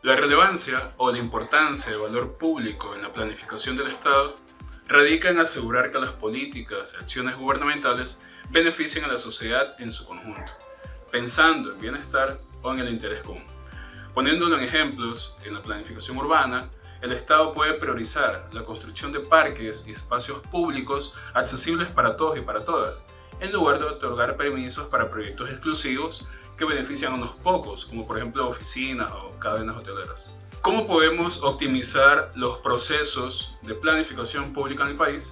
La relevancia o la importancia del valor público en la planificación del Estado radica en asegurar que las políticas y acciones gubernamentales beneficien a la sociedad en su conjunto, pensando en bienestar o en el interés común. Poniéndolo en ejemplos, en la planificación urbana, el Estado puede priorizar la construcción de parques y espacios públicos accesibles para todos y para todas, en lugar de otorgar permisos para proyectos exclusivos que benefician a unos pocos, como por ejemplo oficinas o cadenas hoteleras. ¿Cómo podemos optimizar los procesos de planificación pública en el país?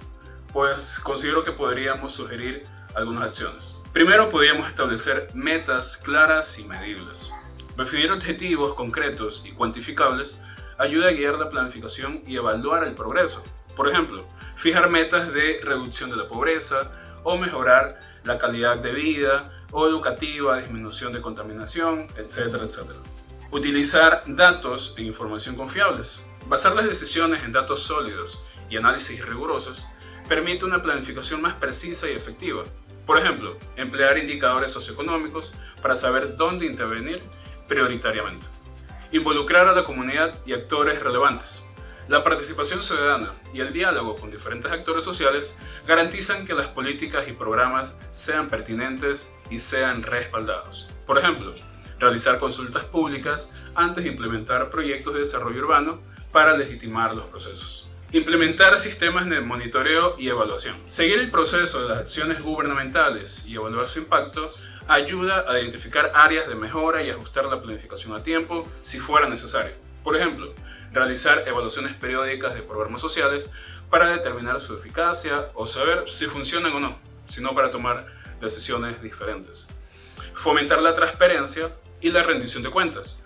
Pues considero que podríamos sugerir algunas acciones. Primero, podríamos establecer metas claras y medibles. Definir objetivos concretos y cuantificables ayuda a guiar la planificación y evaluar el progreso. Por ejemplo, fijar metas de reducción de la pobreza o mejorar la calidad de vida o educativa, disminución de contaminación, etcétera, etcétera. Utilizar datos e información confiables. Basar las decisiones en datos sólidos y análisis rigurosos permite una planificación más precisa y efectiva. Por ejemplo, emplear indicadores socioeconómicos para saber dónde intervenir prioritariamente. Involucrar a la comunidad y actores relevantes. La participación ciudadana y el diálogo con diferentes actores sociales garantizan que las políticas y programas sean pertinentes y sean respaldados. Por ejemplo, realizar consultas públicas antes de implementar proyectos de desarrollo urbano para legitimar los procesos. Implementar sistemas de monitoreo y evaluación. Seguir el proceso de las acciones gubernamentales y evaluar su impacto ayuda a identificar áreas de mejora y ajustar la planificación a tiempo si fuera necesario. Por ejemplo, realizar evaluaciones periódicas de programas sociales para determinar su eficacia o saber si funcionan o no, sino para tomar decisiones diferentes. Fomentar la transparencia y la rendición de cuentas.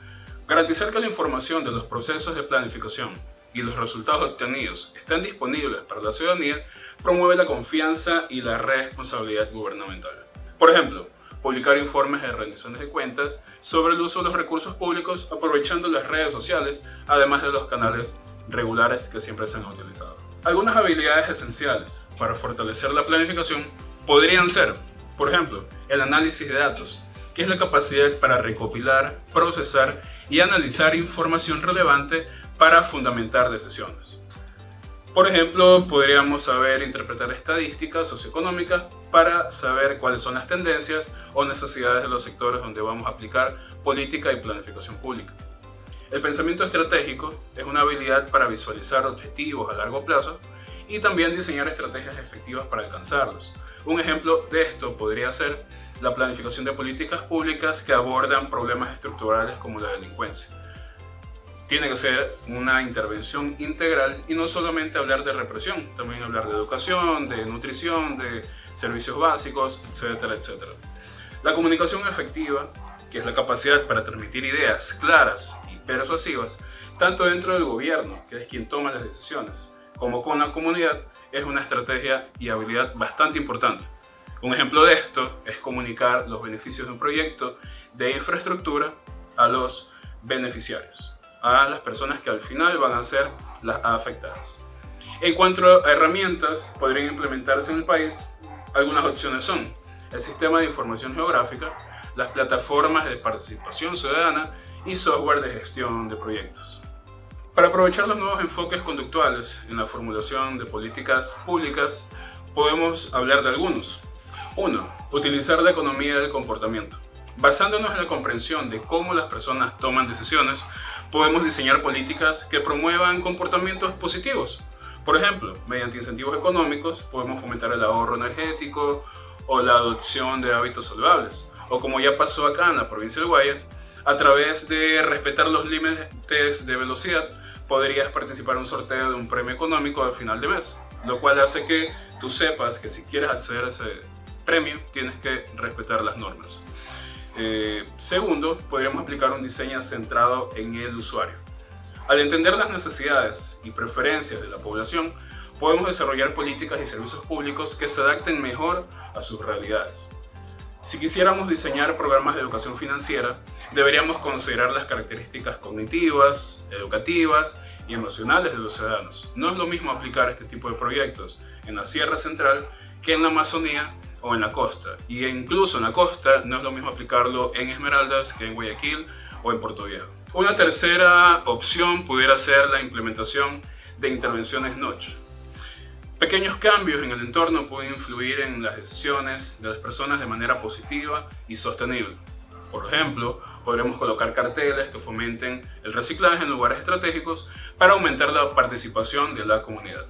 Garantizar que la información de los procesos de planificación y los resultados obtenidos estén disponibles para la ciudadanía promueve la confianza y la responsabilidad gubernamental. Por ejemplo, publicar informes de rendiciones de cuentas sobre el uso de los recursos públicos aprovechando las redes sociales, además de los canales regulares que siempre se han utilizado. Algunas habilidades esenciales para fortalecer la planificación podrían ser, por ejemplo, el análisis de datos, que es la capacidad para recopilar, procesar y analizar información relevante para fundamentar decisiones. Por ejemplo, podríamos saber interpretar estadísticas socioeconómicas para saber cuáles son las tendencias o necesidades de los sectores donde vamos a aplicar política y planificación pública. El pensamiento estratégico es una habilidad para visualizar objetivos a largo plazo y también diseñar estrategias efectivas para alcanzarlos. Un ejemplo de esto podría ser la planificación de políticas públicas que abordan problemas estructurales como la delincuencia. Tiene que ser una intervención integral y no solamente hablar de represión, también hablar de educación, de nutrición, de servicios básicos, etcétera, etcétera. La comunicación efectiva, que es la capacidad para transmitir ideas claras y persuasivas, tanto dentro del gobierno, que es quien toma las decisiones, como con la comunidad, es una estrategia y habilidad bastante importante. Un ejemplo de esto es comunicar los beneficios de un proyecto de infraestructura a los beneficiarios, a las personas que al final van a ser las afectadas. En cuanto a herramientas podrían implementarse en el país, algunas opciones son el sistema de información geográfica, las plataformas de participación ciudadana y software de gestión de proyectos. Para aprovechar los nuevos enfoques conductuales en la formulación de políticas públicas, podemos hablar de algunos. 1. Utilizar la economía del comportamiento. Basándonos en la comprensión de cómo las personas toman decisiones, podemos diseñar políticas que promuevan comportamientos positivos. Por ejemplo, mediante incentivos económicos podemos fomentar el ahorro energético o la adopción de hábitos saludables. O como ya pasó acá en la provincia de Guayas, a través de respetar los límites de velocidad, podrías participar en un sorteo de un premio económico al final de mes, lo cual hace que tú sepas que si quieres acceder a ese premio, tienes que respetar las normas. Segundo, podríamos aplicar un diseño centrado en el usuario. Al entender las necesidades y preferencias de la población, podemos desarrollar políticas y servicios públicos que se adapten mejor a sus realidades. Si quisiéramos diseñar programas de educación financiera, deberíamos considerar las características cognitivas, educativas y emocionales de los ciudadanos. No es lo mismo aplicar este tipo de proyectos en la Sierra Central que en la Amazonía o en la costa. Y incluso en la costa no es lo mismo aplicarlo en Esmeraldas que en Guayaquil o en Puerto Viejo. Una tercera opción pudiera ser la implementación de intervenciones notch. Pequeños cambios en el entorno pueden influir en las decisiones de las personas de manera positiva y sostenible. Por ejemplo, podremos colocar carteles que fomenten el reciclaje en lugares estratégicos para aumentar la participación de la comunidad.